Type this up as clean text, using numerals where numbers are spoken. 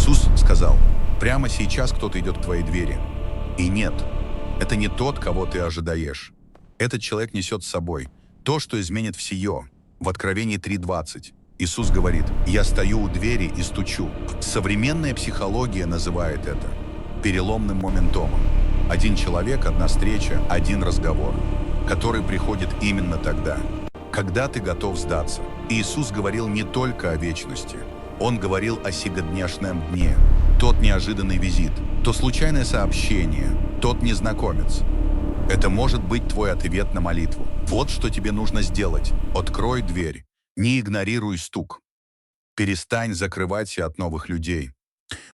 Иисус сказал: «Прямо сейчас кто-то идет к твоей двери». И нет, это не тот, кого ты ожидаешь. Этот человек несет с собой то, что изменит всеё. В Откровении 3:20 Иисус говорит: «Я стою у двери и стучу». Современная психология называет это переломным моментомом. Один человек, одна встреча, один разговор, который приходит именно тогда, когда ты готов сдаться. Иисус говорил не только о вечности. Он говорил о сиюминутном дне. Тот неожиданный визит, то случайное сообщение, тот незнакомец. Это может быть твой ответ на молитву. Вот что тебе нужно сделать. Открой дверь. Не игнорируй стук. Перестань закрывать себя от новых людей.